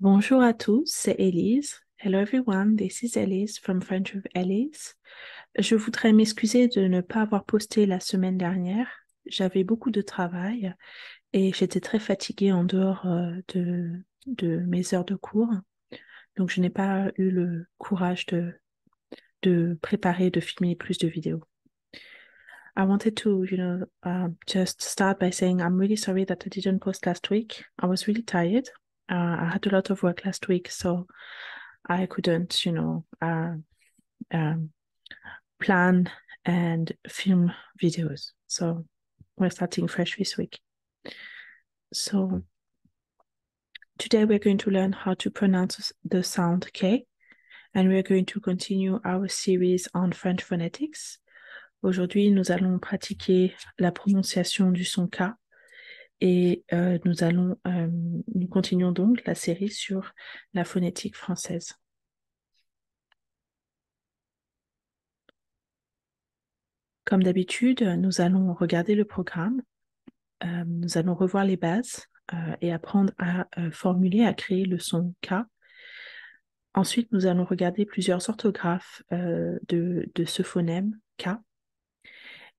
Bonjour à tous, c'est Elise. Hello everyone, this is Elise from French with Elise. Je voudrais m'excuser de ne pas avoir posté la semaine dernière. J'avais beaucoup de travail et j'étais très fatiguée en dehors de mes heures de cours. Donc je n'ai pas eu le courage de préparer, de filmer plus de vidéos. I wanted to, just start by saying I'm really sorry that I didn't post last week. I was really tired. I had a lot of work last week, so I couldn't, um, plan and film videos. So we're starting fresh this week. So today we're going to learn how to pronounce the sound K, and we're going to continue our series on French phonetics. Aujourd'hui, nous allons pratiquer la prononciation du son K et nous continuons donc la série sur la phonétique française. Comme d'habitude, nous allons regarder le programme, nous allons revoir les bases et apprendre à formuler, à créer le son K. Ensuite, nous allons regarder plusieurs orthographes de ce phonème K.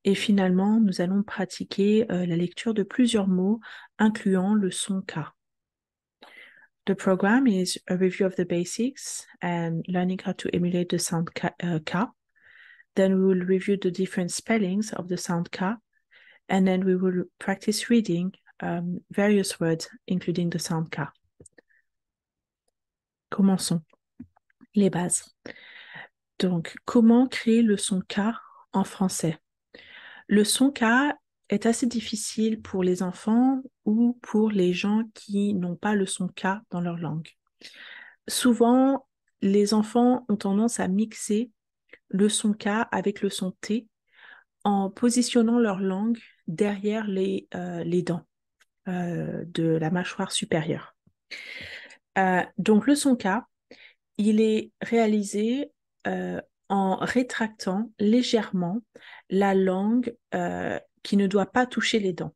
Et finalement, nous allons pratiquer la lecture de plusieurs mots incluant le son K. The program is a review of the basics and learning how to emulate the sound K. Then we will review the different spellings of the sound K, and then we will practice reading various words, including the sound K. Commençons. Les bases. Donc, comment créer le son K en français? Le son K est assez difficile pour les enfants ou pour les gens qui n'ont pas le son K dans leur langue. Souvent, les enfants ont tendance à mixer le son K avec le son T en positionnant leur langue derrière les dents de la mâchoire supérieure. Donc, le son K, il est réalisé en rétractant légèrement la langue qui ne doit pas toucher les dents.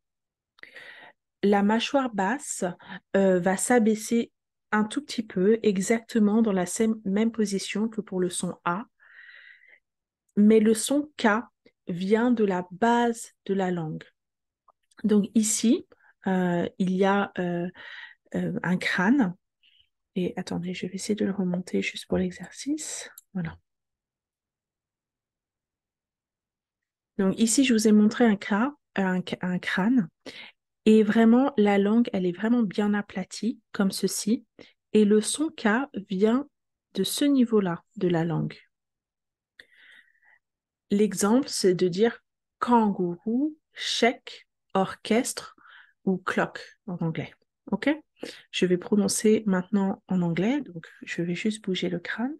La mâchoire basse va s'abaisser un tout petit peu, exactement dans la même position que pour le son A, mais le son K vient de la base de la langue. Donc ici, il y a un crâne. Et attendez, je vais essayer de le remonter juste pour l'exercice. Voilà. Donc ici, je vous ai montré un crâne. Et vraiment, la langue, elle est vraiment bien aplatie, comme ceci. Et le son K vient de ce niveau-là de la langue. L'exemple, c'est de dire kangourou, chèque, orchestre ou clock en anglais. OK? Je vais prononcer maintenant en anglais. Donc, je vais juste bouger le crâne.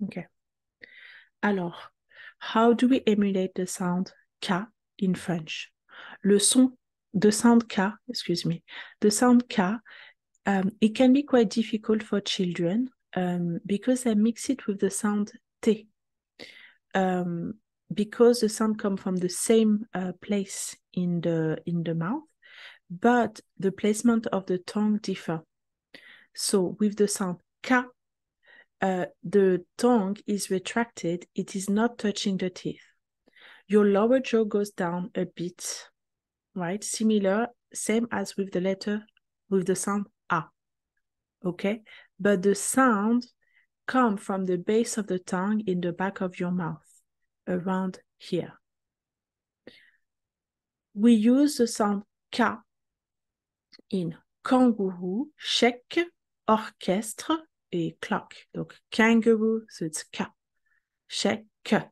OK. Alors, how do we emulate the sound K in French? Le son de sound K, excuse me, the sound K, it can be quite difficult for children because they mix it with the sound T. Because the sound comes from the same place in the mouth, but the placement of the tongue differ. So with the sound K, the tongue is retracted, it is not touching the teeth. Your lower jaw goes down a bit, right? Similar, same as with the sound A, okay? But the sound comes from the base of the tongue in the back of your mouth, around here. We use the sound K in kangourou, chèque, orchestre, et clock. Donc, kangaroo, so it's K. Chèque,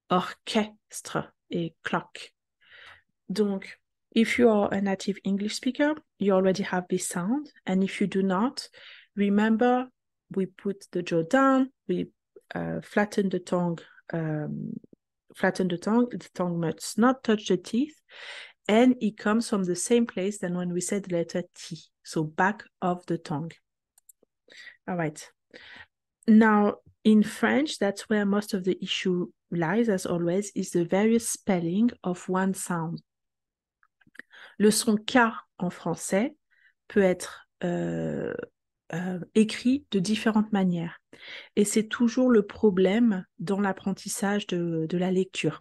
orchestre, et clock. Donc, if you are a native English speaker, you already have this sound. And if you do not, remember, we put the jaw down, we flatten the tongue, the tongue must not touch the teeth, and it comes from the same place than when we said the letter T, so back of the tongue. All right. Now, in French, that's where most of the issue lies, as always, is the various spelling of one sound. Le son K en français peut être écrit de différentes manières. Et c'est toujours le problème dans l'apprentissage de la lecture.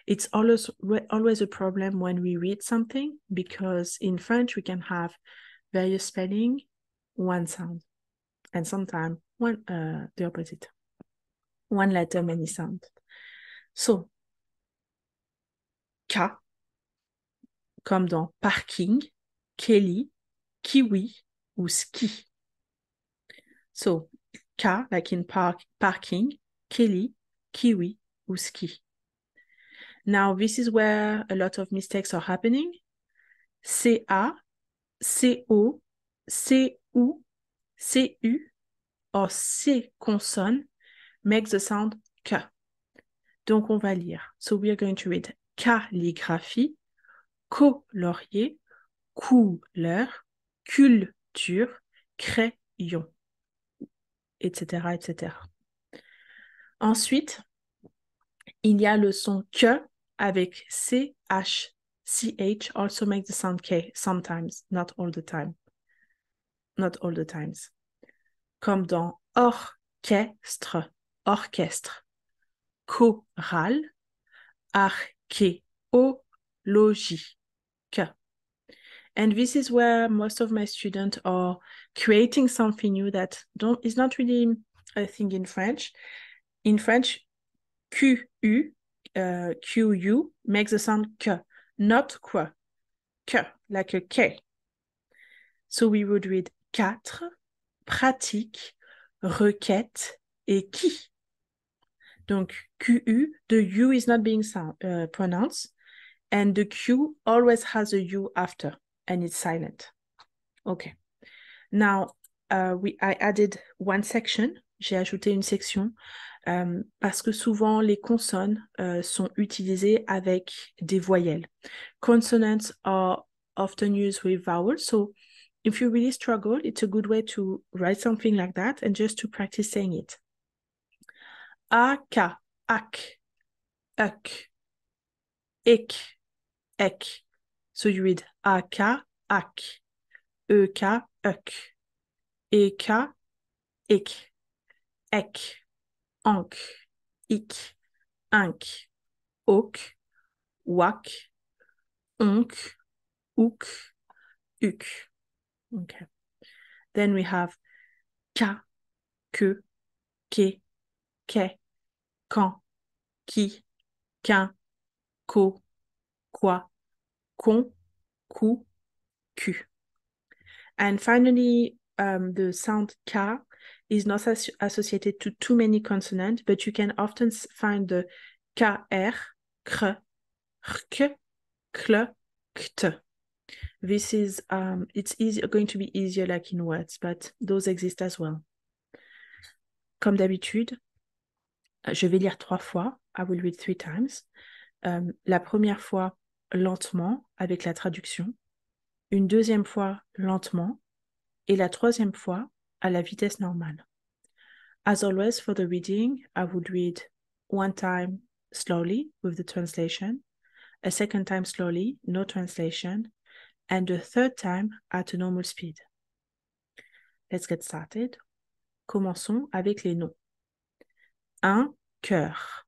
It's always a problem when we read something because in French we can have various spelling, one sound, and sometimes the opposite. One letter, many sound. So, K, comme dans parking, Kelly, kiwi ou ski. So, K, like in parking, Kelly, kiwi ou ski. Now, this is where a lot of mistakes are happening. CA, CO, CU, CU, or C consonne makes the sound K. Donc, on va lire. So, we are going to read calligraphie, colorier, couleur, culture, crayon, etc., etc. Ensuite, il y a le son que avec CH. CH also makes the sound K sometimes, not all the time. Not all the times. Comme dans orchestre, orchestre, chorale, archéologie. K. And this is where most of my students are creating something new that is not really a thing in French. In French, QU, QU makes the sound K, not quoi. K, like a K. So we would read 4, pratique, requête et qui. Donc, QU, the U is not being pronounced, and the Q always has a U after, and it's silent. Okay. Now, I added one section. J'ai ajouté une section parce que souvent, les consonnes sont utilisées avec des voyelles. Consonants are often used with vowels, so if you really struggle, it's a good way to write something like that and just to practice saying it. A-K, ak, uk, ik, ek. So you read A-K, ak, E-K, uk, E-K, ik, ek, ank, ik, ank, ok, wak, onk, ook, uk. Okay. Then we have ka, que, ke, ke, quand, qui, qu'un, co, quoi, con, ku, ku. And finally, the sound ka is not associated to too many consonants, but you can often find the kr, kr, rk, kl, kt. This is, it's going to be easier like in words, but those exist as well. Comme d'habitude, je vais lire 3 fois. I will read 3 times. La première fois, lentement, avec la traduction. Une deuxième fois, lentement. Et la troisième fois, à la vitesse normale. As always, for the reading, I would read 1 time slowly with the translation, a second time slowly, no translation, and the third time at a normal speed. Let's get started. Commençons avec les noms. Un cœur.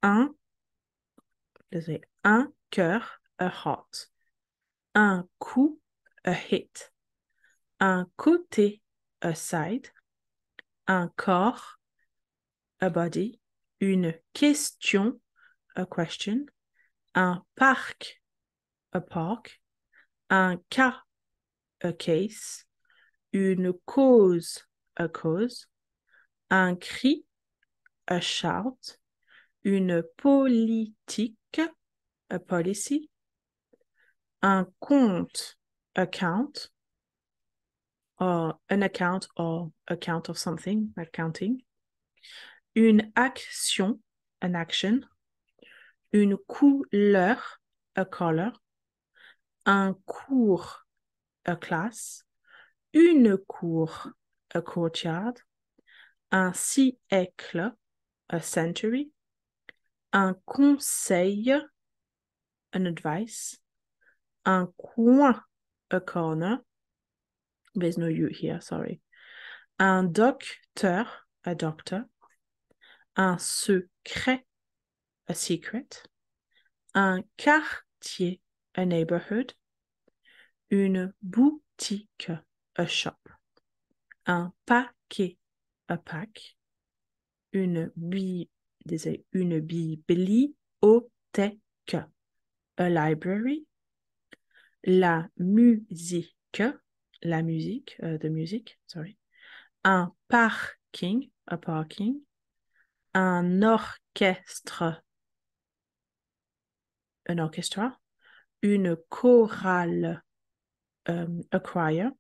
Un cœur, a heart. Un coup, a hit. Un côté, a side. Un corps, a body. Une question, a question. Un parc, a park. Un cas, a case. Une cause, a cause. Un cri, a shout. Une politique, a policy. Un compte, account. Or an account or account of something, like counting. Une action, an action. Une couleur, a color. Un cours, a class. Une cour, a courtyard. Un siècle, a century. Un conseil, an advice. un coin, a corner. There's no U here, sorry. Un docteur, a doctor. Un secret, a secret. Un quartier, a neighborhood. Une boutique, a shop. Un paquet, a pack. Une bibliothèque, a library. La musique, the music, sorry. Un parking, a parking. Un orchestre, an orchestra. Une chorale, a choir.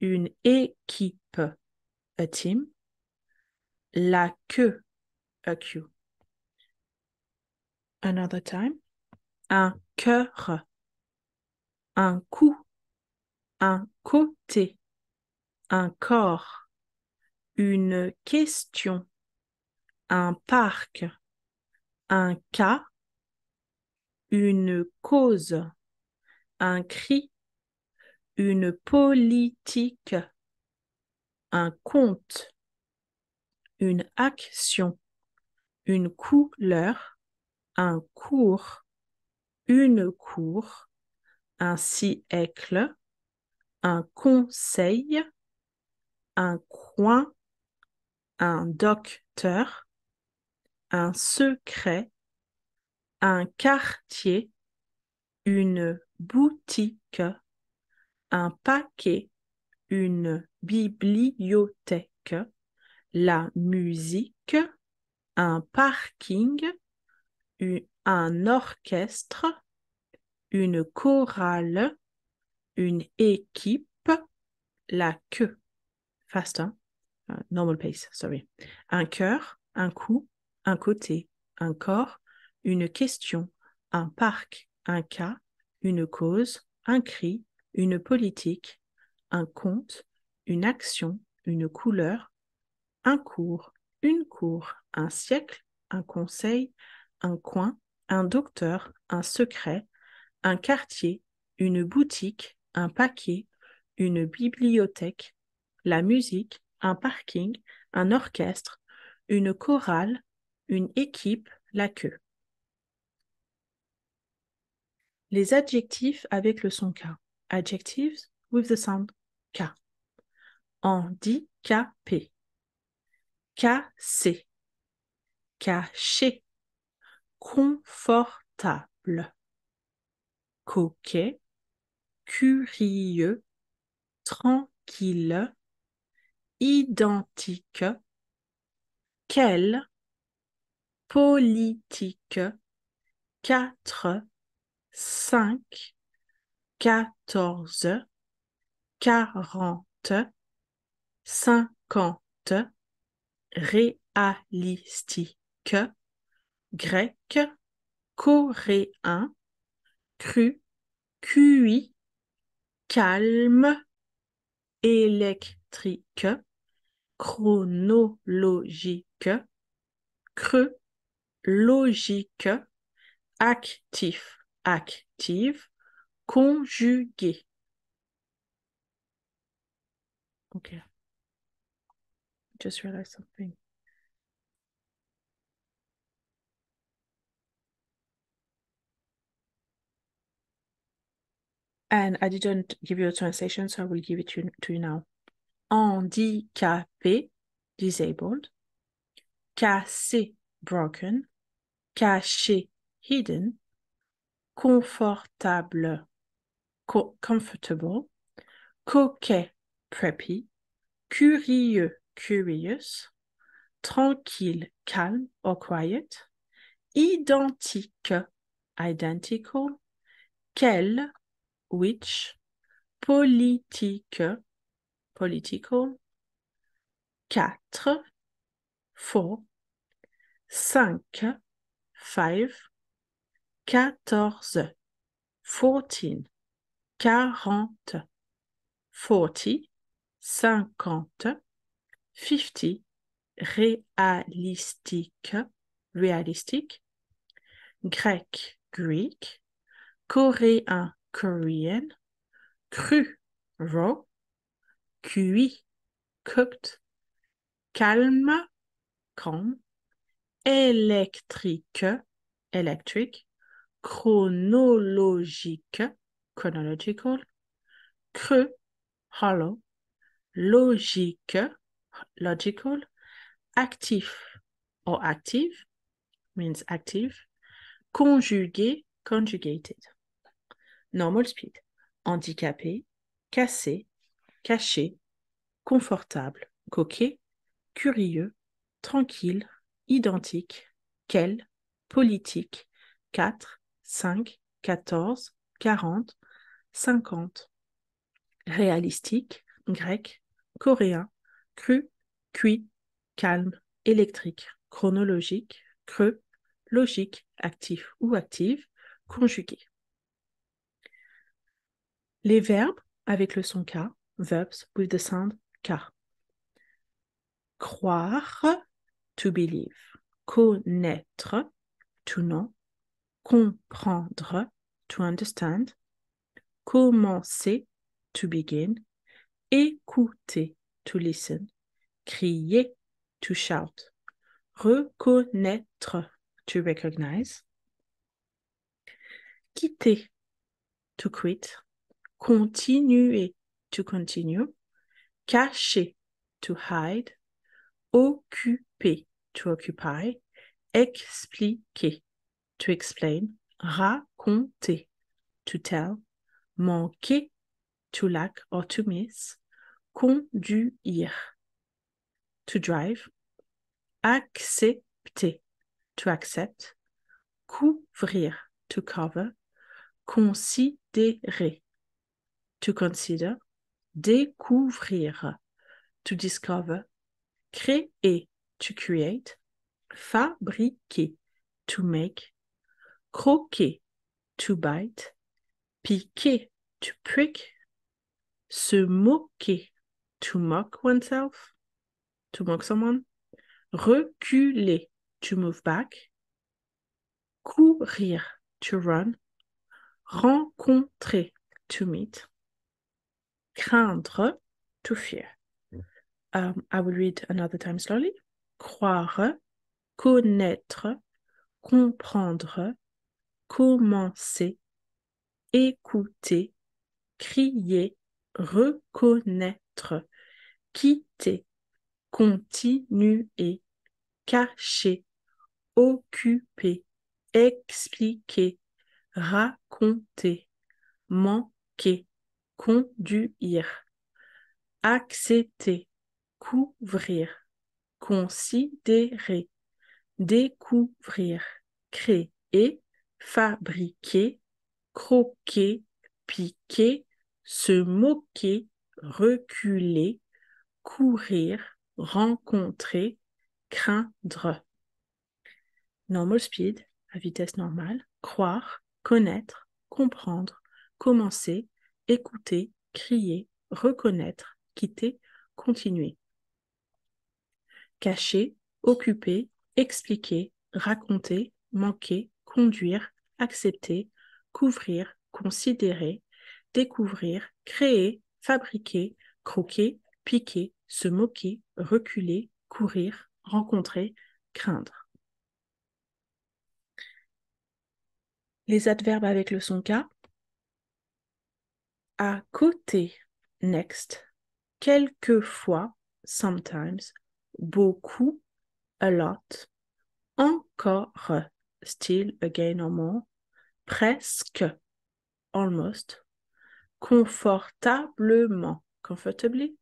Une équipe, a team. La queue, a queue. Another time. Un cœur, un coup, un côté, un corps, une question, un parc, un cas, une cause, un cri, une politique, un conte, une action, une couleur, un cours, une cour, un siècle, un conseil, un coin, un docteur, un secret, un quartier, une boutique, un paquet, une bibliothèque, la musique, un parking, un orchestre, une chorale, une équipe, la queue. Fast, hein? Normal pace, sorry. Un cœur, un coup, un côté, un corps, une question, un parc, un cas, une cause, un cri, une politique, un conte, une action, une couleur, un cours, une cour, un siècle, un conseil, un coin, un docteur, un secret, un quartier, une boutique, un paquet, une bibliothèque, la musique, un parking, un orchestre, une chorale, une équipe, la queue. Les adjectifs avec le son K. Adjectives with the sound K. Handicapé. Cassé. Caché. Confortable. Coquet. Curieux. Tranquille. Identique. Quel. Politique. 4, 5, 14, 40, 50, réalistique, grec, coréen, cru, cuit, calme, électrique, chronologique, creux, logique, actif, active, conjugué. Okay. Just realized something. And I didn't give you a translation, so I will give it to you now. Handicapé, disabled. Cassé, broken. Caché, hidden. Confortable, comfortable. Coquet, preppy. Curieux, curious. Tranquille, calm or quiet. Identique, identical. Quel, which. Politique, political. 4, 4. 5, 5. 14, 14. 40, 40. 50, 50. Réalistique, realistic. Grec, Greek. Coréen, Korean. Cru, raw. Cuit, cooked. Calme, calm. Électrique, electric. Chronologique, chronological. Creux, hollow. Logique, logical. Actif or active means active. Conjugué, conjugated. Normal speed. Handicapé, cassé, caché, confortable, coquet, curieux, tranquille, identique, quel, politique, 4, 5, 14, 40, 50. Réalistique, grec, coréen, cru, cuit, calme, électrique, chronologique, creux, logique, actif ou active, conjugué. Les verbes avec le son K, verbs with the sound K. Croire, to believe. Connaître, to know. Comprendre, to understand. Commencer, to begin. Écouter, to listen. Crier, to shout. Reconnaître, to recognize. Quitter, to quit. Continuer, to continue. Cacher, to hide. Occuper, to occupy. Expliquer, to explain. Raconter, to tell. Manquer, to lack or to miss. Conduire, to drive. Accepter, to accept. Couvrir, to cover. Considérer, to consider. Découvrir, to discover. Créer, to create. Fabriquer, to make. Croquer, to bite. Piquer, to prick. Se moquer, to mock oneself, to mock someone. Reculer, to move back. Courir, to run. Rencontrer, to meet. Craindre, to fear. I will read another time slowly. Croire, connaître, comprendre, commencer, écouter, crier, reconnaître, quitter, continuer, cacher, occuper, expliquer, raconter, manquer, conduire, accepter, couvrir, considérer, découvrir, créer, fabriquer, croquer, piquer, se moquer, reculer, courir, rencontrer, craindre. Normal speed, à vitesse normale, croire, connaître, comprendre, commencer, écouter, crier, reconnaître, quitter, continuer. Cacher, occuper, expliquer, raconter, manquer, conduire, accepter, couvrir, considérer, découvrir, créer, fabriquer, croquer, piquer, se moquer, reculer, courir, rencontrer, craindre. Les adverbes avec le son K. À côté, next. Quelquefois, sometimes. Beaucoup, a lot. Encore, still, again or more. Presque, almost. Confortablement, comfortably.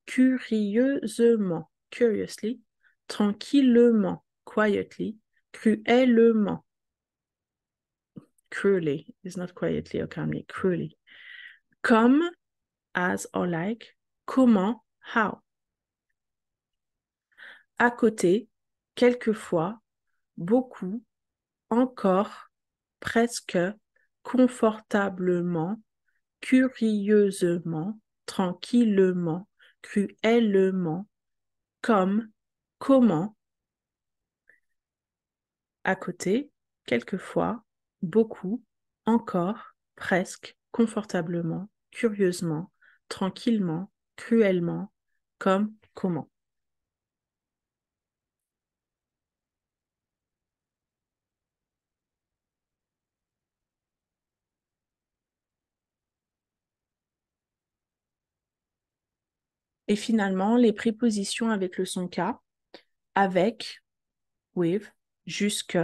Curieusement, curiously. Tranquillement, quietly. Cruellement, cruelly, is not quietly or calmly, cruelly. Comme, as or like. Comment, how. À côté, quelquefois, beaucoup, encore, presque, confortablement, curieusement, tranquillement, cruellement, comme, comment. À côté, quelquefois, beaucoup, encore, presque, confortablement, curieusement, tranquillement, cruellement, comme, comment. Et finalement, les prépositions avec le son K, avec, with, jusque,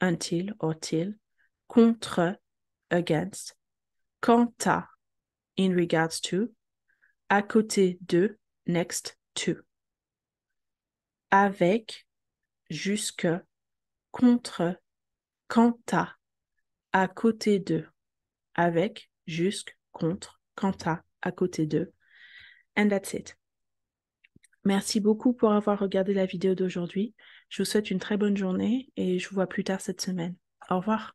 until or till, contre, against, quant à, in regards to, à côté de, next to, avec, jusque, contre, quant à côté de, avec, jusque, contre, quant à côté de. And that's it. Merci beaucoup pour avoir regardé la vidéo d'aujourd'hui. Je vous souhaite une très bonne journée et je vous vois plus tard cette semaine. Au revoir.